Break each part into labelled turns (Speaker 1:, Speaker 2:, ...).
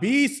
Speaker 1: 20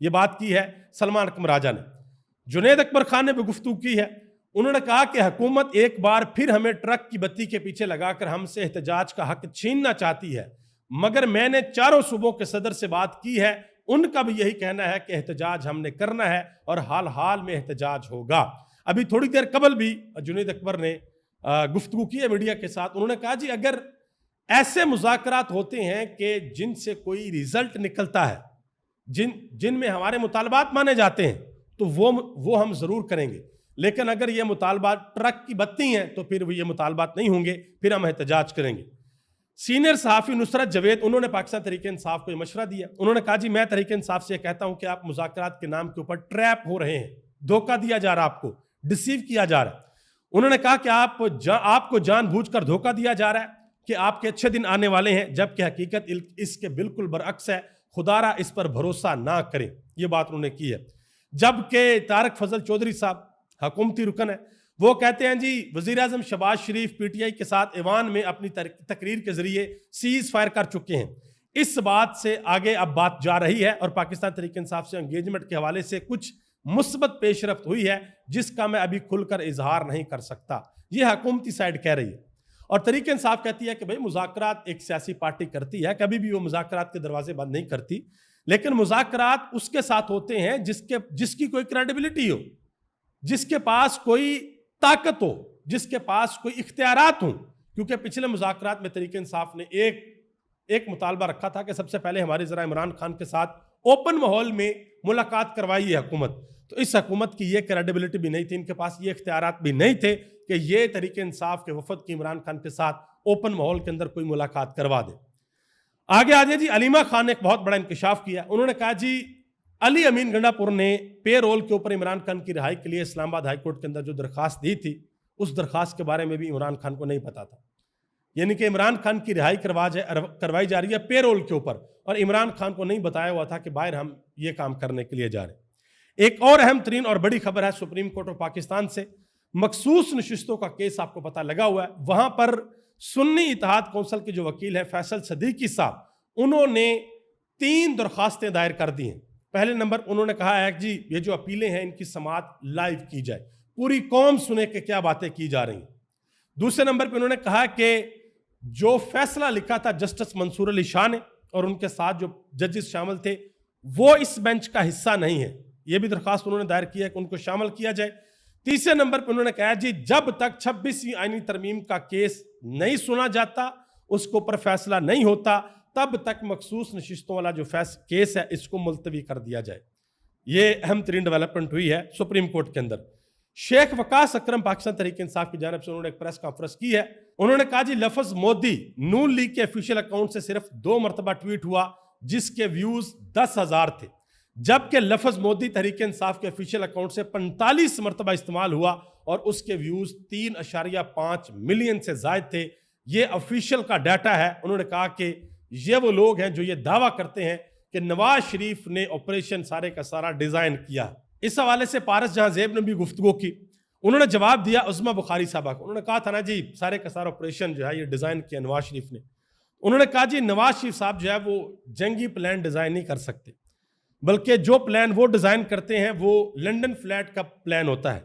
Speaker 1: یہ بات کی ہے سلمان اکمل راجہ نے۔ جنید اکبر خان نے بھی گفتگو کی ہے، انہوں نے کہا کہ حکومت ایک بار پھر ہمیں ٹرک کی بتی کے پیچھے لگا کر ہم سے احتجاج کا حق چھیننا چاہتی ہے، مگر میں نے چاروں صوبوں کے صدر سے بات کی ہے، ان کا بھی یہی کہنا ہے کہ احتجاج ہم نے کرنا ہے اور حال حال میں احتجاج ہوگا۔ ابھی تھوڑی دیر قبل بھی جنید اکبر نے گفتگو کی ہے میڈیا کے ساتھ، انہوں نے کہا جی اگر ایسے مذاکرات ہوتے ہیں کہ جن سے کوئی ریزلٹ نکلتا ہے، جن میں ہمارے مطالبات مانے جاتے ہیں تو وہ ہم ضرور کریں گے، لیکن اگر یہ مطالبات ٹرک کی بتی ہیں تو پھر یہ مطالبات نہیں ہوں گے، پھر ہم احتجاج کریں گے۔ سینئر صحافی نصرت جاوید انہوں نے پاکستان تحریک انصاف کو یہ مشورہ دیا، انہوں نے کہا جی میں تحریک انصاف سے یہ کہتا ہوں کہ آپ مذاکرات کے نام کے اوپر ٹریپ ہو رہے ہیں، دھوکہ دیا جا رہا، آپ کو ڈسیو کیا جا رہا ہے۔ انہوں نے کہا کہ آپ کو جان بوجھ کر دھوکہ دیا جا رہا ہے کہ آپ کے اچھے دن آنے والے ہیں، جبکہ حقیقت اس کے بالکل برعکس ہے، خدا را اس پر بھروسہ نہ کریں، یہ بات انہوں نے کی ہے۔ جبکہ طارق فضل چودھری صاحب حکومتی رکن ہے، وہ کہتے ہیں جی وزیراعظم شہباز شریف پی ٹی آئی کے ساتھ ایوان میں اپنی تقریر کے ذریعے سیز فائر کر چکے ہیں، اس بات سے آگے اب بات جا رہی ہے اور پاکستان تحریک انصاف سے انگیجمنٹ کے حوالے سے کچھ مثبت پیش رفت ہوئی ہے جس کا میں ابھی کھل کر اظہار نہیں کر سکتا، یہ حکومتی سائیڈ کہہ رہی ہے۔ اور تحریک انصاف کہتی ہے کہ بھئی مذاکرات ایک سیاسی پارٹی کرتی ہے، کبھی بھی وہ مذاکرات کے دروازے بند نہیں کرتی، لیکن مذاکرات اس کے ساتھ ہوتے ہیں جس کی کوئی کریڈیبلٹی ہو، جس کے پاس کوئی طاقت ہو، جس کے پاس کوئی اختیارات ہوں، کیونکہ پچھلے مذاکرات میں تحریک انصاف نے ایک مطالبہ رکھا تھا کہ سب سے پہلے ہمارے ذرا عمران خان کے ساتھ اوپن ماحول میں ملاقات کروائی ہے حکومت، تو اس حکومت کی یہ کریڈیبلٹی بھی نہیں تھی، ان کے پاس یہ اختیارات بھی نہیں تھے کہ یہ تحریک انصاف کے وفد کی عمران خان کے ساتھ اوپن ماحول کے اندر کوئی ملاقات کروا دے۔ آگے آجائے جی علیمہ خان نے ایک بہت بڑا انکشاف کیا، انہوں نے کہا جی علی امین گنڈا پور نے پے رول کے اوپر عمران خان کی رہائی کے لیے اسلام آباد ہائی کورٹ کے اندر جو درخواست دی تھی، اس درخواست کے بارے میں بھی عمران خان کو نہیں پتا تھا، یعنی کہ عمران خان کی رہائی کروائی جا رہی ہے پے رول کے اوپر، اور عمران خان کو نہیں بتایا ہوا تھا کہ باہر ہم یہ کام کرنے کے لیے جا رہے ہیں۔ ایک اور اہم ترین اور بڑی خبر ہے سپریم کورٹ آف پاکستان سے، مخصوص نشستوں کا کیس آپ کو پتہ لگا ہوا ہے، وہاں پر سنی اتحاد کونسل کے جو وکیل ہیں فیصل صدیقی صاحب، انہوں نے 3 درخواستیں دائر کر دی ہیں۔ پہلے نمبر انہوں نے کہا ہے کہ جی یہ جو اپیلیں ہیں ان کی سماعت لائیو کی جائے، پوری قوم سنے کہ کیا باتیں کی جا رہی ہیں۔ دوسرے نمبر پہ انہوں نے کہا کہ جو فیصلہ لکھا تھا جسٹس منصور علی شاہ نے اور ان کے ساتھ جو ججز شامل تھے وہ اس بینچ کا حصہ نہیں ہے، یہ بھی درخواست انہوں نے دائر کیا ہے کہ ان کو شامل کیا جائے۔ تیسرے نمبر پہ انہوں نے کہا جی جب تک 26ویں آئینی ترمیم کا کیس نہیں سنا جاتا، اس کو پر فیصلہ نہیں ہوتا، تب تک مخصوص نشستوں والا جو کیس ہے اس کو ملتوی کر دیا جائے۔ یہ اہم ترین ڈیولپمنٹ ہوئی ہے سپریم کورٹ کے اندر۔ شیخ وقاص اکرم پاکستان تحریک انصاف کی جانب سے انہوں نے ایک پریس کانفرنس کی ہے، انہوں نے کہا جی لفظ مودی نون لیگ کے افیشل اکاؤنٹ سے صرف 2 مرتبہ ٹویٹ ہوا جس کے ویوز 10,000 تھے، جبکہ لفظ مودی تحریک انصاف کے افیشل اکاؤنٹ سے 45 مرتبہ استعمال ہوا اور اس کے ویوز 3.5 ملین سے زائد تھے۔ یہ افیشل کا ڈیٹا ہے۔ انہوں نے کہا کہ یہ وہ لوگ ہیں جو یہ دعویٰ کرتے ہیں کہ نواز شریف نے آپریشن سارے کا سارا ڈیزائن کیا۔ اس حوالے سے پارس جہاں زیب نے بھی گفتگو کی، انہوں نے جواب دیا عظمیٰ بخاری صاحبہ کو، انہوں نے کہا تھا نا جی سارے کا سارا آپریشن جو ہے یہ ڈیزائن کیا نواز شریف نے۔ انہوں نے کہا جی نواز شریف صاحب جو ہے وہ جنگی پلان ڈیزائن نہیں کر سکتے، بلکہ جو پلان وہ ڈیزائن کرتے ہیں وہ لنڈن فلیٹ کا پلان ہوتا ہے،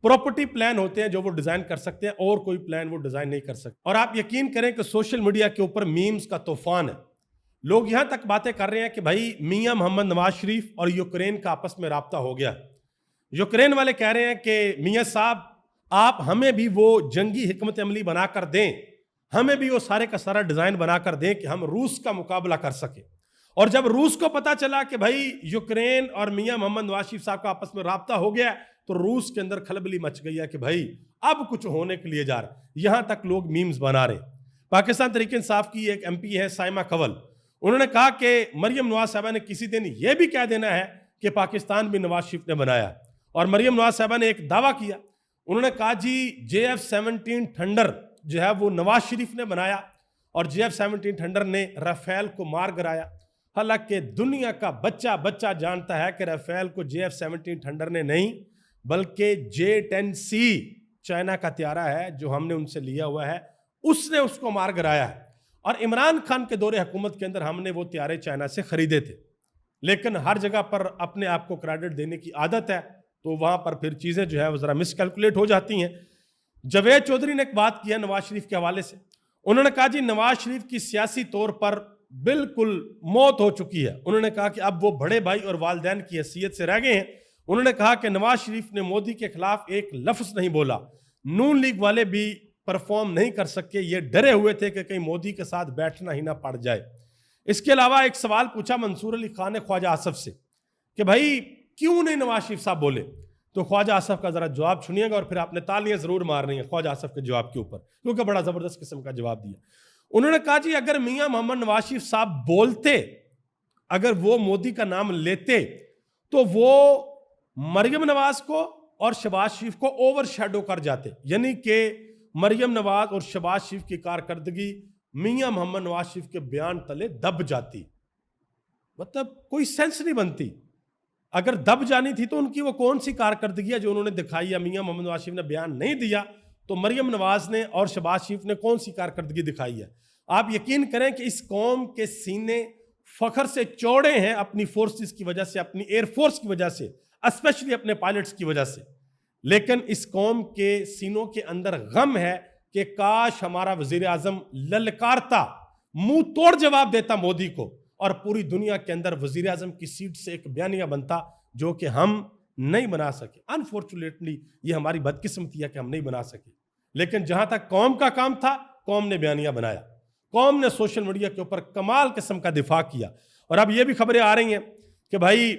Speaker 1: پراپرٹی پلان ہوتے ہیں جو وہ ڈیزائن کر سکتے ہیں، اور کوئی پلان وہ ڈیزائن نہیں کر سکتے۔ اور آپ یقین کریں کہ سوشل میڈیا کے اوپر میمز کا طوفان ہے، لوگ یہاں تک باتیں کر رہے ہیں کہ بھائی میاں محمد نواز شریف اور یوکرین کا آپس میں رابطہ ہو گیا۔ یوکرین والے کہہ رہے ہیں کہ میاں صاحب آپ ہمیں بھی وہ جنگی حکمت عملی بنا کر دیں، ہمیں بھی وہ سارے کا سارا ڈیزائن بنا کر دیں کہ ہم روس کا مقابلہ کر سکیں۔ اور جب روس کو پتا چلا کہ بھائی یوکرین اور میاں محمد نواز شریف صاحب کا آپس میں رابطہ ہو گیا تو روس کے اندر کھلبلی مچ گئی ہے کہ بھائی اب کچھ ہونے کے لیے جا رہا ہے۔ یہاں تک لوگ میمز بنا رہے۔ پاکستان تحریک انصاف کی ایک ایم پی ہے سائمہ کول، انہوں نے کہا کہ مریم نواز صاحبہ نے کسی دن یہ بھی کہہ دینا ہے کہ پاکستان بھی نواز شریف نے بنایا، اور مریم نواز صاحبہ نے ایک دعویٰ کیا، انہوں نے کہا جی JF-17 تھنڈر جو ہے وہ نواز شریف نے بنایا اور JF-17 تھنڈر نے رافیل کو مار گرایا۔ حالانکہ دنیا کا بچہ جانتا ہے کہ رافیل کو JF-17 تھنڈر نے نہیں بلکہ J-10C چائنا کا طیارہ ہے جو ہم نے ان سے لیا ہوا ہے، اس نے اس کو مار گرایا ہے۔ اور عمران خان کے دور حکومت کے اندر ہم نے وہ طیارے چائنا سے خریدے تھے۔ لیکن ہر جگہ پر اپنے آپ کو کریڈٹ دینے کی عادت ہے تو وہاں پر پھر چیزیں جو ہے وہ ذرا مس کیلکولیٹ ہو جاتی ہیں۔ جاوید چودھری نے ایک بات کیا نواز شریف کے حوالے سے، انہوں نے کہا جی نواز شریف کی سیاسی طور پر بالکل موت ہو چکی ہے۔ انہوں نے کہا کہ اب وہ بڑے بھائی اور والدین کی حیثیت سے رہ گئے ہیں۔ انہوں نے کہا کہ نواز شریف نے مودی کے خلاف ایک لفظ نہیں بولا، نون لیگ والے بھی پرفارم نہیں کر سکے، یہ ڈرے ہوئے تھے کہ کہیں مودی کے ساتھ بیٹھنا ہی نہ پڑ جائے۔ اس کے علاوہ ایک سوال پوچھا منصور علی خان نے خواجہ آصف سے کہ بھائی کیوں نہیں نواز شریف صاحب بولے، تو خواجہ آصف کا ذرا جواب سنیے گا اور پھر آپ نے تالیاں ضرور مارنی ہیں خواجہ آصف کے جواب کے اوپر، کیونکہ بڑا زبردست قسم کا جواب دیا۔ انہوں نے کہا جی اگر میاں محمد نواز شریف صاحب بولتے، اگر وہ مودی کا نام لیتے تو وہ مریم نواز کو اور شہباز شریف کو اوور شیڈو کر جاتے، یعنی کہ مریم نواز اور شہباز شریف کی کارکردگی میاں محمد نواز شریف کے بیان تلے دب جاتی، مطلب کوئی سینس نہیں بنتی۔ اگر دب جانی تھی تو ان کی وہ کون سی کارکردگی ہے جو انہوں نے دکھائی ہے؟ میاں محمد نواز شریف نے بیان نہیں دیا تو مریم نواز نے اور شہباز شریف نے کون سی کارکردگی دکھائی ہے؟ آپ یقین کریں کہ اس قوم کے سینے فخر سے چوڑے ہیں اپنی فورسز کی وجہ سے، اپنی ایئر فورس کی وجہ سے، اسپیشلی اپنے پائلٹس کی وجہ سے، لیکن اس قوم کے سینوں کے اندر غم ہے کہ کاش ہمارا وزیر اعظم للکارتا منہ توڑ جواب دیتا مودی کو اور پوری دنیا کے اندر وزیر اعظم کی سیٹ سے ایک بیانیہ بنتا، جو کہ ہم نہیں بنا سکے۔ انفارچونیٹلی یہ ہماری بدقسمتی ہے کہ ہم نہیں بنا سکے، لیکن جہاں تک قوم کا کام تھا قوم نے بیانیہ بنایا، قوم نے سوشل میڈیا کے اوپر کمال قسم کا دفاع کیا۔ اور اب یہ بھی خبریں آ رہی ہیں کہ بھائی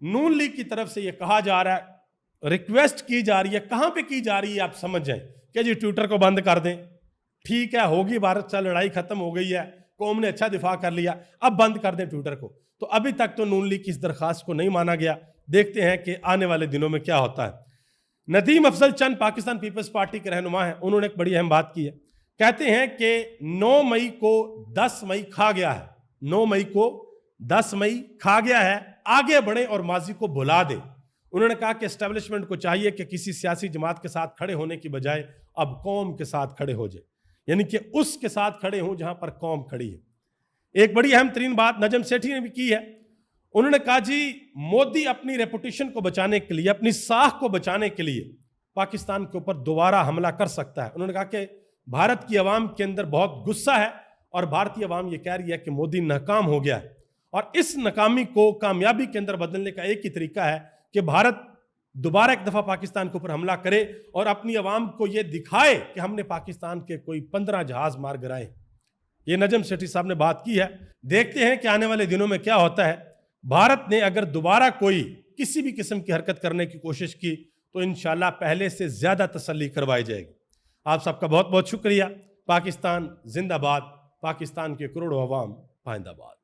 Speaker 1: نون لیگ کی طرف سے یہ کہا جا رہا ہے، ریکویسٹ کی جا رہی ہے، کہاں پہ کی جا رہی ہے آپ سمجھ جائیں کہ جی ٹویٹر کو بند کر دیں، ٹھیک ہے ہوگی بھارت سے لڑائی ختم ہو گئی ہے، قوم نے اچھا دفاع کر لیا، اب بند کر دیں ٹویٹر کو۔ تو ابھی تک تو نون لیگ کی اس درخواست کو نہیں مانا گیا، دیکھتے ہیں کہ آنے والے دنوں میں کیا ہوتا ہے۔ ندیم افضل چند پاکستان پیپلز پارٹی کے رہنما ہیں، انہوں نے ایک بڑی اہم بات کی ہے، کہتے ہیں کہ 9 مئی کو 10 مئی کھا گیا ہے، 9 مئی کو 10 مئی کھا گیا ہے، آگے بڑھیں اور ماضی کو بھلا دیں۔ انہوں نے کہا کہ اسٹیبلشمنٹ کو چاہیے کہ کسی سیاسی جماعت کے ساتھ کھڑے ہونے کی بجائے اب قوم کے ساتھ کھڑے ہو جائے، یعنی کہ اس کے ساتھ کھڑے ہوں جہاں پر قوم کھڑی ہے۔ ایک بڑی اہم ترین بات نجم سیٹھی نے بھی کی ہے، انہوں نے کہا جی مودی اپنی ریپوٹیشن کو بچانے کے لیے، اپنی ساکھ کو بچانے کے لیے پاکستان کے اوپر دوبارہ حملہ کر سکتا ہے۔ انہوں نے کہا کہ بھارت کی عوام کے اندر بہت غصہ ہے اور بھارتی عوام یہ کہہ رہی ہے کہ مودی ناکام ہو گیا ہے، اور اس ناکامی کو کامیابی کے اندر بدلنے کا ایک ہی طریقہ ہے کہ بھارت دوبارہ ایک دفعہ پاکستان کے اوپر حملہ کرے اور اپنی عوام کو یہ دکھائے کہ ہم نے پاکستان کے کوئی 15 جہاز مار گرائے۔ یہ نجم سیٹھی صاحب نے بات کی ہے، دیکھتے ہیں کہ آنے والے دنوں میں کیا ہوتا ہے۔ بھارت نے اگر دوبارہ کوئی کسی بھی قسم کی حرکت کرنے کی کوشش کی تو انشاءاللہ پہلے سے زیادہ تسلی کروائی جائے گی۔ آپ سب کا بہت بہت شکریہ۔ پاکستان زندہ باد، پاکستان کے کروڑوں عوام پائندہ باد۔